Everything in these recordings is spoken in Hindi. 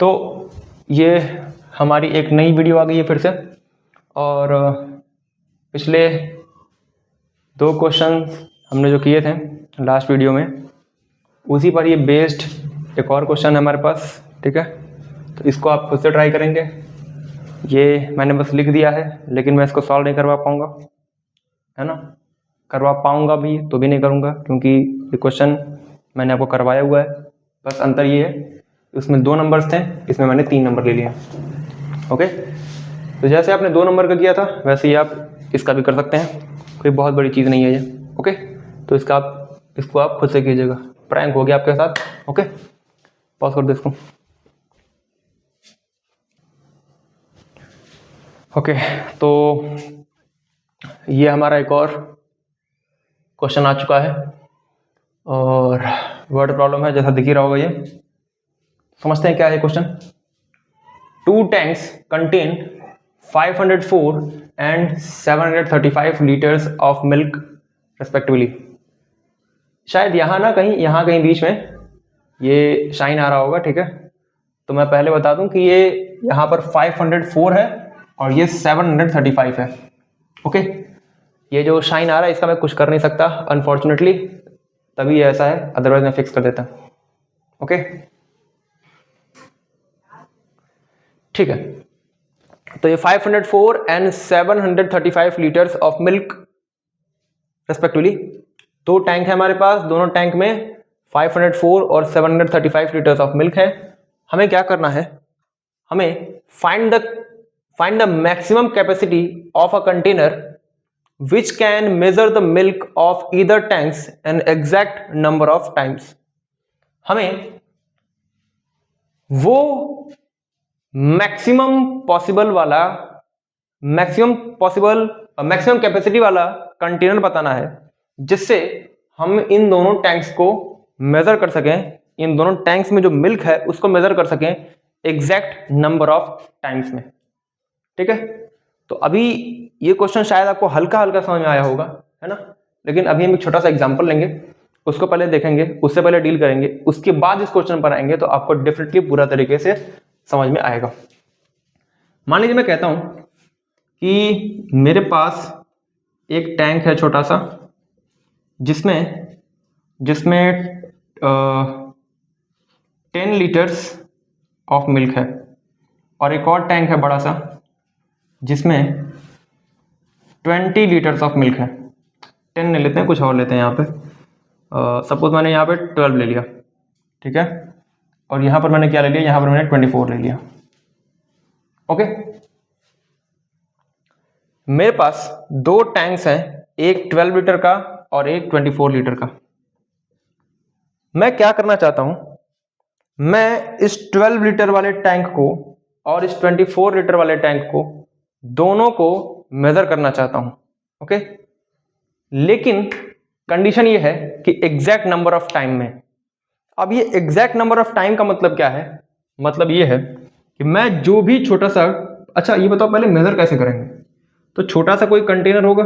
तो ये हमारी एक नई वीडियो आ गई है फिर से, और पिछले 2 क्वेश्चन हमने जो किए थे लास्ट वीडियो में, उसी पर ये बेस्ड एक और क्वेश्चन है हमारे पास, ठीक है। तो इसको आप खुद से ट्राई करेंगे। ये मैंने बस लिख दिया है, लेकिन मैं इसको सॉल्व नहीं करवा पाऊँगा, है ना। करवा पाऊँगा भी तो भी नहीं करूँगा, क्योंकि ये क्वेश्चन मैंने आपको करवाया हुआ है। बस अंतर ये है, उसमें 2 नंबर्स थे, इसमें मैंने 3 नंबर ले लिया। ओके, तो जैसे आपने 2 नंबर का किया था वैसे ही आप इसका भी कर सकते हैं, कोई बहुत बड़ी चीज़ नहीं है ये। ओके, तो इसको आप खुद से कीजिएगा। प्रैंक हो गया आपके साथ। ओके, पॉज कर दो इसको। ओके, तो ये हमारा एक और क्वेश्चन आ चुका है, और वर्ड प्रॉब्लम है, जैसा दिख ही रहा होगा। ये समझते हैं क्या है question. 2 tanks contain 504 and 735 liters of milk respectively। शायद यहाँ कहीं बीच में ये शाइन आ रहा होगा, ठीक है। तो मैं पहले बता दूं कि ये यहाँ पर 504 है और ये 735 है। ओके, ये जो शाइन आ रहा है इसका मैं कुछ कर नहीं सकता अनफॉर्चुनेटली, तभी ऐसा है, अदरवाइज मैं फिक्स कर देता। ओके, ठीक है। तो ये 504 and 735 litres of milk respectively, 2 tank है हमारे पास, दोनों टैंक में 504 और 735 लीटर्स ऑफ मिल्क है। हमें क्या करना है, हमें find the maximum capacity of a container which can measure the milk of either tanks an exact number of times। हमें वो मैक्सिमम कैपेसिटी वाला कंटेनर बताना है जिससे हम इन दोनों टैंक्स को मेजर कर सकें, इन दोनों टैंक्स में जो मिल्क है उसको मेजर कर सकें एग्जैक्ट नंबर ऑफ टाइम्स में, ठीक है। तो अभी ये क्वेश्चन शायद आपको हल्का समझ में आया होगा, है ना। लेकिन अभी हम एक छोटा सा एग्जांपल लेंगे, उसको पहले देखेंगे, उससे पहले डील करेंगे, उसके बाद इस क्वेश्चन पर आएंगे तो आपको डेफिनेटली पूरा तरीके से समझ में आएगा। मान लीजिए मैं कहता हूं कि मेरे पास एक टैंक है छोटा सा, जिसमें 10 लीटर्स ऑफ मिल्क है, और एक और टैंक है बड़ा सा जिसमें 20 लीटर्स ऑफ मिल्क है। 10 नहीं लेते हैं, कुछ और लेते हैं यहाँ पे। सपोज मैंने यहाँ पे 12 ले लिया, ठीक है, और यहाँ पर मैंने क्या ले लिया, यहाँ पर मैंने 24 ले लिया। ओके, मेरे पास 2 टैंक्स हैं, एक 12 लीटर का और एक 24 लीटर का। मैं क्या करना चाहता हूं, मैं इस 12 लीटर वाले टैंक को और इस 24 लीटर वाले टैंक को दोनों को मेजर करना चाहता हूं। ओके, लेकिन कंडीशन ये है कि एग्जैक्ट नंबर ऑफ टाइम में। अब ये एग्जैक्ट नंबर ऑफ टाइम का मतलब क्या है, मतलब ये है कि मैं जो भी छोटा सा, अच्छा ये बताओ पहले मेजर कैसे करेंगे। तो छोटा सा कोई कंटेनर होगा,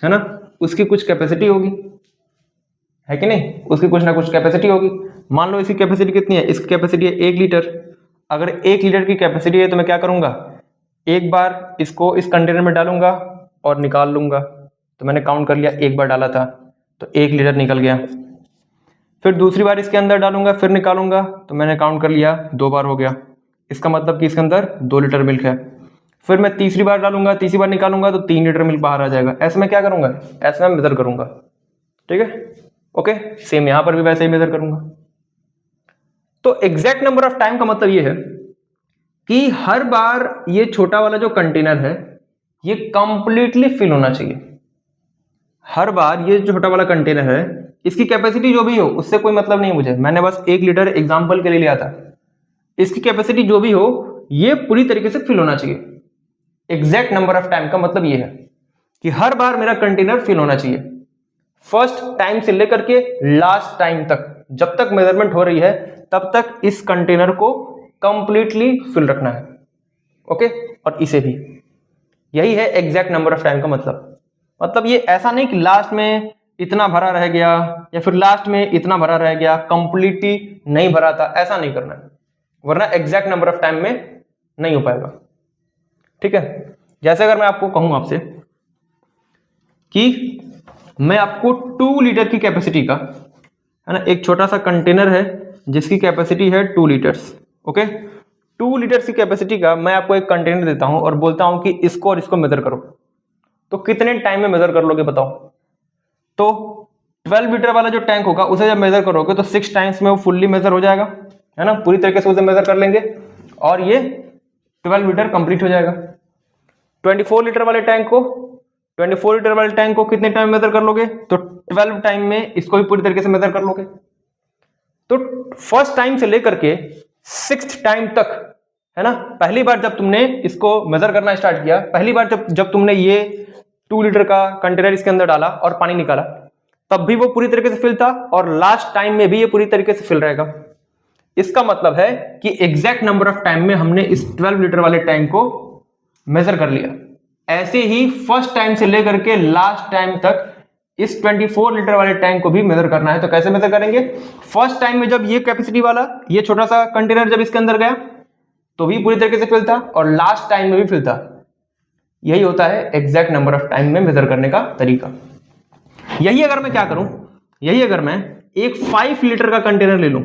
है ना, उसकी कुछ कैपेसिटी होगी, है कि नहीं, उसकी कुछ ना कुछ कैपेसिटी होगी। मान लो इसकी कैपेसिटी कितनी है, इसकी कैपेसिटी है 1 लीटर। अगर 1 लीटर की कैपेसिटी है तो मैं क्या करूंगा, एक बार इसको इस कंटेनर में डालूंगा और निकाल लूंगा। तो मैंने काउंट कर लिया, एक बार डाला था तो 1 लीटर निकल गया। फिर दूसरी बार इसके अंदर डालूंगा, फिर निकालूंगा, तो मैंने काउंट कर लिया, 2 बार हो गया। इसका मतलब कि इसके अंदर 2 लीटर मिल्क है। फिर मैं तीसरी बार डालूंगा, तीसरी बार निकालूंगा तो 3 लीटर मिल्क बाहर आ जाएगा। ऐसे में क्या करूंगा, ऐसे में मेजर करूंगा, ठीक है। ओके, सेम यहां पर भी वैसे ही मेजर करूंगा। तो एग्जैक्ट नंबर ऑफ टाइम का मतलब ये है कि हर बार ये छोटा वाला जो कंटेनर है ये कंप्लीटली फिल होना चाहिए। हर बार ये छोटा वाला कंटेनर है, इसकी कैपेसिटी जो भी हो उससे कोई मतलब नहीं मुझे, मैंने बस 1 लीटर एग्जांपल के लिए लिया था। इसकी कैपेसिटी जो भी हो ये पूरी तरीके से फिल होना चाहिए। एग्जैक्ट नंबर ऑफ टाइम का मतलब ये है कि हर बार मेरा कंटेनर फिल होना चाहिए, फर्स्ट टाइम से लेकर के लास्ट टाइम तक। जब तक मेजरमेंट हो रही है तब तक इस कंटेनर को कंप्लीटली फिल रखना है। ओके, और इसे भी, यही है एग्जैक्ट नंबर ऑफ टाइम का मतलब ये ऐसा नहीं कि लास्ट में इतना भरा रह गया या फिर लास्ट में इतना भरा रह गया, कंप्लीटली नहीं भरा था, ऐसा नहीं करना है। वरना एग्जैक्ट नंबर ऑफ टाइम में नहीं हो पाएगा। ठीक है, जैसे अगर मैं आपको कहूं आपसे कि मैं आपको 2 लीटर की कैपेसिटी का, है ना, एक छोटा सा कंटेनर है जिसकी कैपेसिटी है 2 लीटर्स। ओके, 2 लीटर्स की कैपेसिटी का मैं आपको एक कंटेनर देता हूं और बोलता हूं कि इसको और इसको मेजर करो, तो कितने टाइम में मेजर कर लोगे बताओ? तो 12 लीटर वाला जो टैंक होगा उसे जब मेजर करोगे तो 6 टाइम्स में वो फुल्ली मेजर हो जाएगा, है ना, पूरी तरीके से उसे मेजर कर लेंगे और ये 12 लीटर कंप्लीट हो जाएगा। 24 लीटर वाले टैंक को कितने टाइम मेजर कर लोगे? तो 12 टाइम में इसको भी पूरी तरीके से मेजर कर लोगे। तो फर्स्ट टाइम से लेकर के 6th टाइम तक, है ना, पहली बार जब तुमने इसको मेजर करना स्टार्ट किया, पहली बार जब तुमने ये 2 लीटर का कंटेनर इसके अंदर डाला और पानी निकाला, तब भी वो पूरी तरीके से फिल था और लास्ट टाइम में भी ये पूरी तरीके से फिल रहेगा। इसका मतलब है कि एग्जैक्ट नंबर ऑफ टाइम में हमने इस 12 लीटर वाले टैंक को मेजर कर लिया। ऐसे ही फर्स्ट टाइम से लेकर के लास्ट टाइम तक इस 24 लीटर वाले टैंक को भी मेजर करना है। तो कैसे मेजर करेंगे? फर्स्ट टाइम में जब ये कैपेसिटी वाला ये छोटा सा कंटेनर जब इसके अंदर गया तो भी पूरी तरीके से फिल था और लास्ट टाइम में भी फिल था। यही होता है एग्जैक्ट नंबर ऑफ टाइम में मेजर करने का तरीका। यही अगर मैं क्या करूं, यही अगर मैं एक 5 लीटर का कंटेनर ले लूं,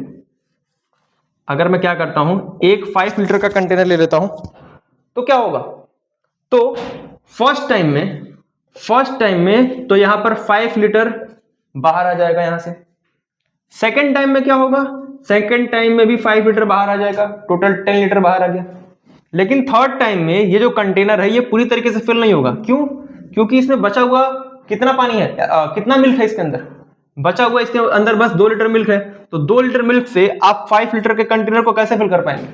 अगर मैं क्या करता हूं, एक 5 लीटर का कंटेनर ले लेता हूं, तो क्या होगा? तो फर्स्ट टाइम में तो यहां पर 5 लीटर बाहर आ जाएगा यहां से। सेकंड टाइम में क्या होगा? सेकंड टाइम में भी 5 लीटर बाहर आ जाएगा, टोटल 10 लीटर बाहर आ गया। लेकिन थर्ड टाइम में ये जो कंटेनर है ये पूरी तरीके से फिल नहीं होगा। क्यों? क्योंकि इसमें बचा हुआ कितना पानी है, कितना मिल्क है इसके अंदर बचा हुआ, इसके अंदर बस 2 लीटर मिल्क है। तो 2 लीटर मिल्क से आप 5 लीटर के कंटेनर को कैसे फिल कर पाएंगे?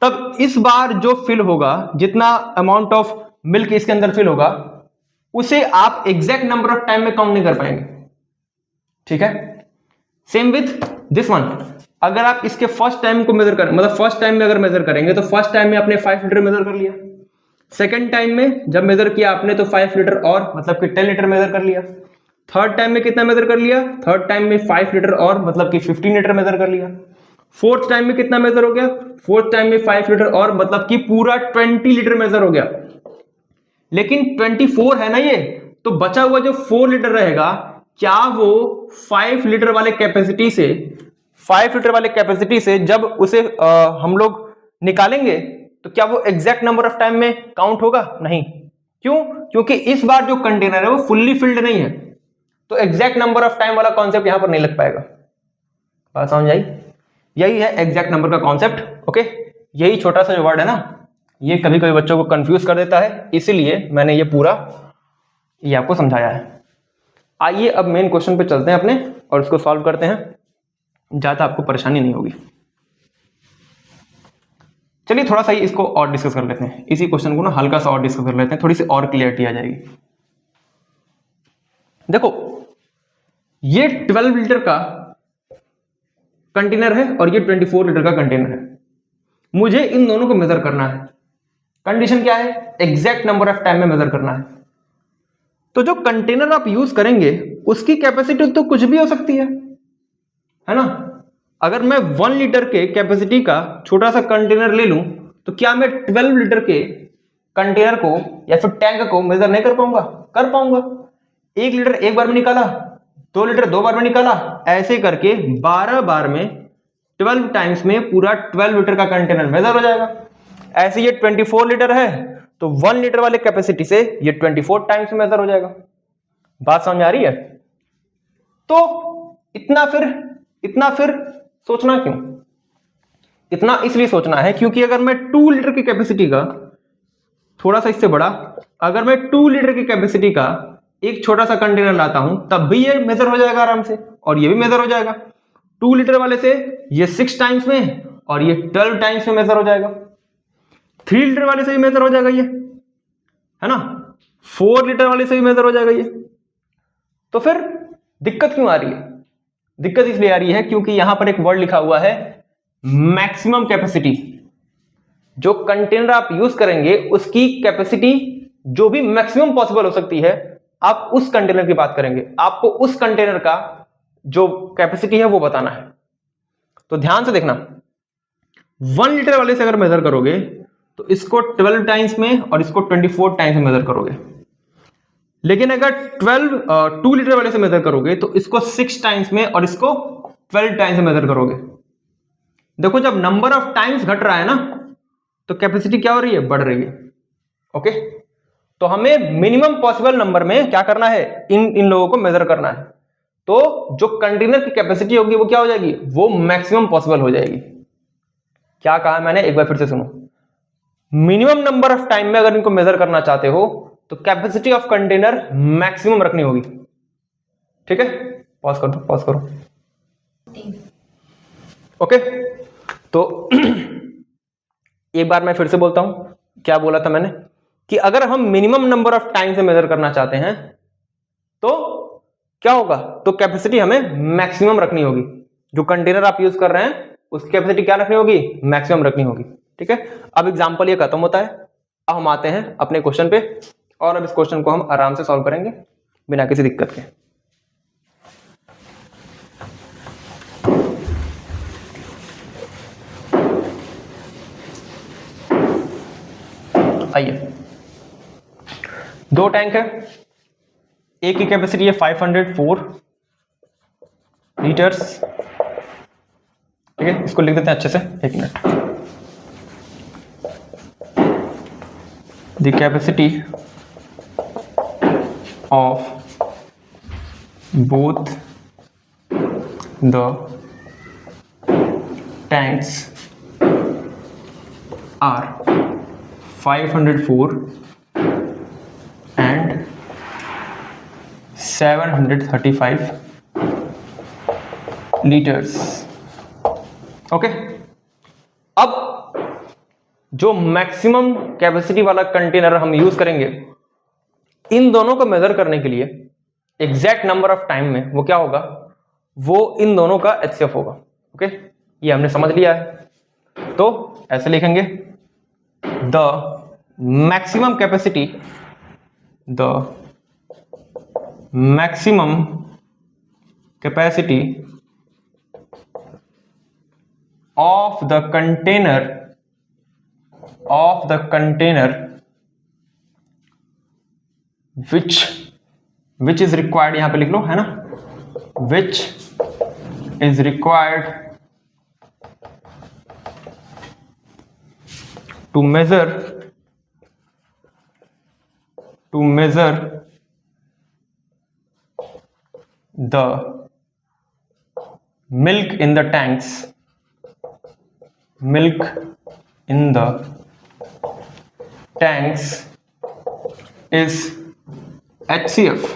तब इस बार जो फिल होगा, जितना अमाउंट ऑफ मिल्क इसके अंदर फिल होगा, उसे आप एग्जैक्ट नंबर ऑफ टाइम में काउंट नहीं कर पाएंगे। ठीक है, सेम विथ दिस वन। अगर आप इसके फर्स्ट टाइम को मेजर करें, मतलब फर्स्ट टाइम में अगर मेजर करेंगे तो फर्स्ट टाइम में आपने 5 लीटर मेजर कर लिया। सेकंड टाइम में जब मेजर किया आपने तो 5 लीटर और मतलब कि 10 लीटर मेजर कर लिया। थर्ड टाइम में कितना मेजर कर लिया? थर्ड टाइम में 5 लीटर और मतलब कि 15 लीटर मेजर कर लिया। फोर्थ टाइम में कितना मेजर हो गया? फोर्थ टाइम में 5 लीटर और मतलब कि पूरा 20 लीटर मेजर हो गया। लेकिन 24 है ना ये, तो बचा हुआ जो 4 लीटर रहेगा, क्या वो 5 लीटर वाले कैपेसिटी से जब उसे हम लोग निकालेंगे तो क्या वो एग्जैक्ट नंबर ऑफ टाइम में काउंट होगा? नहीं। क्यों? क्योंकि इस बार जो कंटेनर है वो फुल्ली फिल्ड नहीं है, तो एग्जैक्ट नंबर ऑफ टाइम वाला कॉन्सेप्ट यहां पर नहीं लग पाएगा। बात समझ आई? यही है एग्जैक्ट नंबर का कॉन्सेप्ट। ओके, यही छोटा सा जो वर्ड है ना, ये कभी कभी बच्चों को कंफ्यूज कर देता है, इसीलिए मैंने ये पूरा ये आपको समझाया है। आइए अब मेन क्वेश्चन पे चलते हैं अपने और इसको सॉल्व करते हैं, ज्यादा आपको परेशानी नहीं होगी। चलिए थोड़ा सा ही इसको और डिस्कस कर लेते हैं, इसी क्वेश्चन को ना हल्का सा और डिस्कस कर लेते हैं, थोड़ी सी और क्लियरिटी आ जाएगी। देखो, ये 12 लीटर का कंटेनर है और ये 24 लीटर का कंटेनर है। मुझे इन दोनों को मेजर करना है। कंडीशन क्या है? एग्जैक्ट नंबर ऑफ टाइम में मेजर करना है। तो जो कंटेनर आप यूज करेंगे उसकी कैपेसिटी तो कुछ भी हो सकती है ना। अगर मैं 1 लीटर के कैपेसिटी का छोटा सा कंटेनर ले लूं तो क्या मैं 12 लीटर के कंटेनर को या फिर टैंक को मेजर नहीं कर पाऊंगा? कर पाऊंगा। 1 लीटर एक बार में निकाला, 2 लीटर 2 बार में निकाला, ऐसे करके 12 बार में 12 टाइम्स में पूरा 12 लीटर का कंटेनर मेजर हो जाएगा। ऐसे ये 24 लीटर है तो 1 लीटर वाले कैपेसिटी से ये 24 टाइम्स में मेजर हो जाएगा। बात समझ आ रही है? तो इतना फिर सोचना क्यों? इतना इसलिए सोचना है क्योंकि अगर मैं 2 लीटर की कैपेसिटी का थोड़ा सा इससे बड़ा, अगर मैं 2 लीटर की कैपेसिटी का एक छोटा सा कंटेनर लाता हूं तब भी ये मेजर हो जाएगा आराम से, और ये भी मेजर हो जाएगा। 2 लीटर वाले से ये 6 टाइम्स में और ये 12 टाइम्स में मेजर हो जाएगा। 3 लीटर वाले से भी मेजर हो जाएगा ये, है ना। 4 लीटर वाले से भी मेजर हो जाएगा ये। तो फिर दिक्कत क्यों आ रही है? दिक्कत इसलिए आ रही है क्योंकि यहां पर एक वर्ड लिखा हुआ है मैक्सिमम कैपेसिटी। जो कंटेनर आप यूज करेंगे उसकी कैपेसिटी जो भी मैक्सिमम पॉसिबल हो सकती है, आप उस कंटेनर की बात करेंगे। आपको उस कंटेनर का जो कैपेसिटी है वो बताना है। तो ध्यान से देखना, 1 लीटर वाले से अगर मेजर करोगे तो इसको 12 टाइम्स में और इसको 24 टाइम्स में मेजर करोगे। लेकिन अगर 2 लीटर वाले से मेजर करोगे तो इसको 6 टाइम्स में और इसको 12 टाइम्स में मेजर करोगे। देखो जब नंबर ऑफ टाइम्स घट रहा है ना तो कैपेसिटी क्या हो रही है, बढ़ रही है। ओके, तो हमें मिनिमम पॉसिबल नंबर में क्या करना है, इन लोगों को मेजर करना है। तो जो कंटेनर की कैपेसिटी होगी वो क्या हो जाएगी, वो मैक्सिमम पॉसिबल हो जाएगी। क्या कहा मैंने, एक बार फिर से सुनो। मिनिमम नंबर ऑफ टाइम में अगर इनको मेजर करना चाहते हो तो कैपेसिटी ऑफ कंटेनर मैक्सिमम रखनी होगी। ठीक है, पॉज कर दो, पॉज करो। ओके, तो एक बार मैं फिर से बोलता हूं, क्या बोला था मैंने कि अगर हम मिनिमम नंबर ऑफ टाइम से मेजर करना चाहते हैं तो क्या होगा, तो कैपेसिटी हमें मैक्सिमम रखनी होगी। जो कंटेनर आप यूज कर रहे हैं उसकी कैपेसिटी क्या रखनी होगी, मैक्सिमम रखनी होगी। ठीक है, अब एग्जांपल ये खत्म होता है। अब हम आते हैं अपने क्वेश्चन पे और अब इस क्वेश्चन को हम आराम से सॉल्व करेंगे बिना किसी दिक्कत के। आइए, 2 टैंक है, एक की कैपेसिटी है 504 लीटर्स। ठीक है, इसको लिख देते हैं अच्छे से, एक minute. The capacity of both the tanks are 504 and 735 litres. Okay, अब जो मैक्सिमम कैपेसिटी वाला कंटेनर हम यूज करेंगे इन दोनों को मेजर करने के लिए एग्जैक्ट नंबर ऑफ टाइम में, वो क्या होगा, वो इन दोनों का HCF होगा। ओके, ये हमने समझ लिया है। तो ऐसे लिखेंगे, the maximum capacity, the maximum capacity of the container which is required, यहां पे लिख लो, है ना, which is required to measure the milk in the tanks, is HCF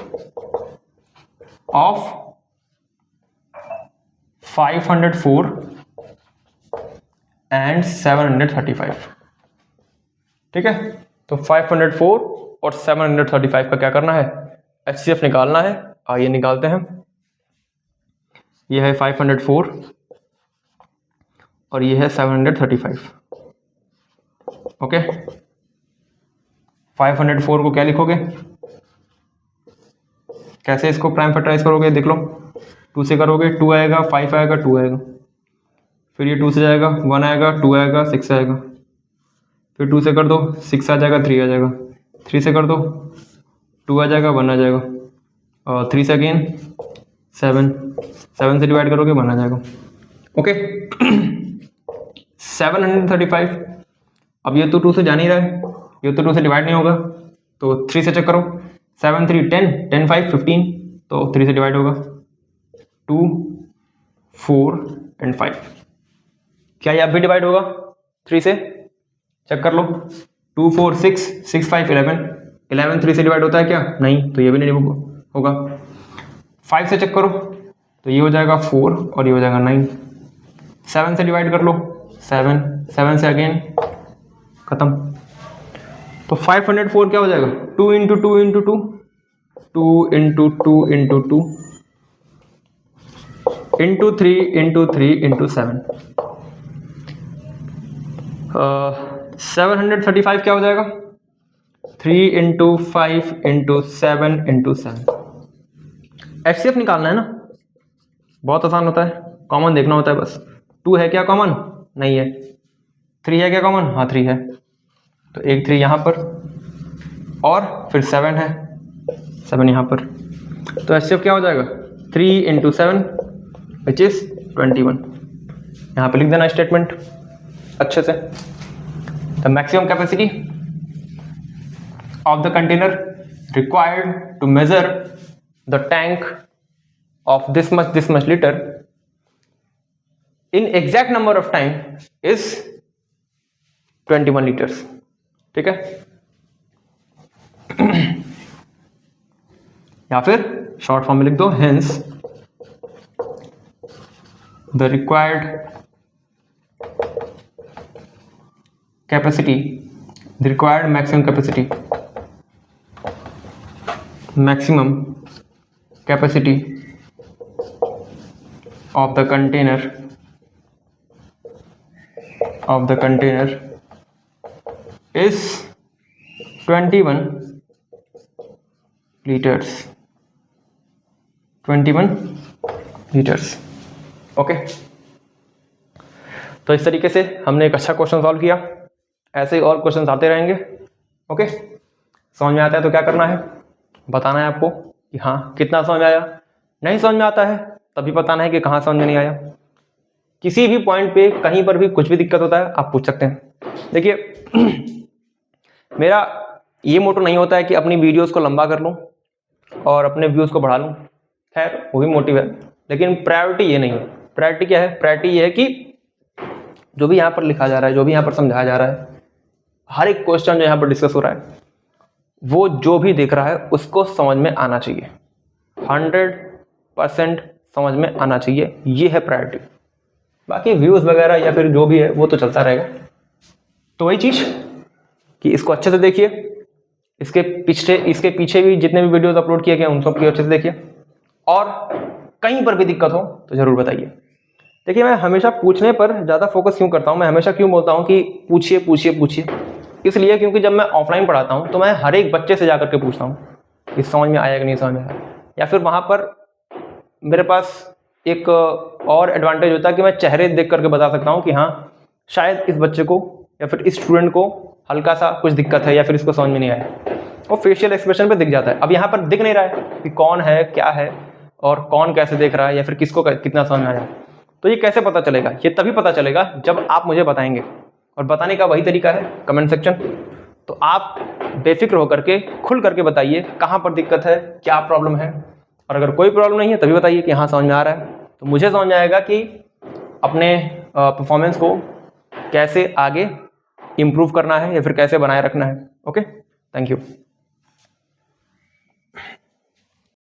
of 504 and 735। ठीक है, तो 504 और 735 का क्या करना है, HCF निकालना है। आइए निकालते हैं। यह है 504 और यह है 735। ओके, 504 को क्या लिखोगे, कैसे इसको प्राइम फैक्टराइज करोगे, देख लो। 2 से करोगे 2 आएगा, 5 आएगा, 2 आएगा, फिर ये 2 से जाएगा 1 आएगा, 2 आएगा, 6 आएगा, फिर 2 से कर दो 6 आ जाएगा, 3 आ जाएगा, 3 से कर दो 2 आ जाएगा, 1 आ जाएगा, और 3 से अगेन 7 से डिवाइड करोगे 1 आ जाएगा। ओके, 735। अब ये तो 2 से जा नहीं रहा है, ये तो 2 से डिवाइड नहीं होगा, तो 3 से चेक करो, 7 3 10, 10 5 15, तो 3 से डिवाइड होगा, 2 4 एंड 5। क्या ये अब भी डिवाइड होगा 3 से, चेक कर लो, 2 4 6 6 5 11 3 से डिवाइड होता है क्या, नहीं, तो ये भी नहीं होगा। 5 से चेक करो, तो ये हो जाएगा 4 और ये हो जाएगा 9। 7 से डिवाइड कर लो, 7 से अगेन खत्म। तो 504 क्या हो जाएगा, 2 into 2 into 2, 2 into 2 into 2 into 3 into 3 into 7। 735 क्या हो जाएगा, 3 इंटू 5 इंटू 7 इंटू 7। HCF निकालना है ना, बहुत आसान होता है, कॉमन देखना होता है बस। 2 है क्या कॉमन, नहीं है, 3 है क्या कॉमन? हाँ 3 है, तो एक 3 यहाँ पर और फिर 7 है, 7 यहाँ पर। तो HCF क्या हो जाएगा? 3 × 7 विच इज 21। यहाँ पे लिख देना स्टेटमेंट अच्छे से। The maximum capacity of the container required to measure the tank of this much litre in exact number of time is 21 litres. ठीक है, या फिर शॉर्ट फॉर्म में लिख दो, hence the required capacity, the required maximum capacity of the container is 21 liters। 21 litres. Okay, तो इस तरीके से हमने एक अच्छा क्वेश्चन सॉल्व किया। ऐसे ही और क्वेश्चन आते रहेंगे। ओके, समझ में आता है तो क्या करना है, बताना है आपको कि हाँ कितना समझ में आया। नहीं समझ में आता है तभी बताना है कि कहाँ समझ में नहीं आया। किसी भी पॉइंट पे कहीं पर भी कुछ भी दिक्कत होता है आप पूछ सकते हैं। देखिए मेरा ये मोटो नहीं होता है कि अपनी वीडियोस को लंबा कर लूँ और अपने व्यूज़ को बढ़ा लूँ, खैर वो भी मोटिव है, लेकिन प्रायोरिटी ये नहीं है। प्रायोरिटी क्या है? प्रायोरिटी ये है कि जो भी यहाँ पर लिखा जा रहा है, जो भी यहाँ पर समझाया जा रहा है, हर एक क्वेश्चन जो यहाँ पर डिस्कस हो रहा है, वो जो भी देख रहा है उसको समझ में आना चाहिए, 100% समझ में आना चाहिए। ये है प्रायोरिटी। बाकी व्यूज़ वगैरह या फिर जो भी है वो तो चलता रहेगा। तो वही चीज़ कि इसको अच्छे से देखिए, इसके पीछे भी जितने भी वीडियोस अपलोड किए गए उन सबको अच्छे से देखिए, और कहीं पर भी दिक्कत हो तो ज़रूर बताइए। देखिए मैं हमेशा पूछने पर ज़्यादा फोकस क्यों करता हूँ, मैं हमेशा क्यों बोलता हूँ कि पूछिए पूछिए पूछिए, इसलिए क्योंकि जब मैं ऑफलाइन पढ़ाता हूँ तो मैं हर एक बच्चे से जाकर के पूछता हूँ कि समझ में आया कि नहीं समझ में आया। या फिर वहाँ पर मेरे पास एक और एडवांटेज होता है कि मैं चेहरे देख करके बता सकता हूँ कि हाँ शायद इस बच्चे को या फिर इस स्टूडेंट को हल्का सा कुछ दिक्कत है या फिर इसको समझ में नहीं आया, वो फेशियल एक्सप्रेशन पे दिख जाता है। अब यहाँ पर दिख नहीं रहा है कि कौन है क्या है और कौन कैसे देख रहा है या फिर किसको कितना समझ में आया। तो ये कैसे पता चलेगा? ये तभी पता चलेगा जब आप मुझे बताएंगे, और बताने का वही तरीका है कमेंट सेक्शन। तो आप बेफिक्र होकर के खुल करके बताइए कहाँ पर दिक्कत है, क्या प्रॉब्लम है, और अगर कोई प्रॉब्लम नहीं है तभी बताइए कि हाँ समझ में आ रहा है। तो मुझे समझ में आएगा कि अपने परफॉर्मेंस को कैसे आगे इम्प्रूव करना है या फिर कैसे बनाए रखना है। Okay, thank you.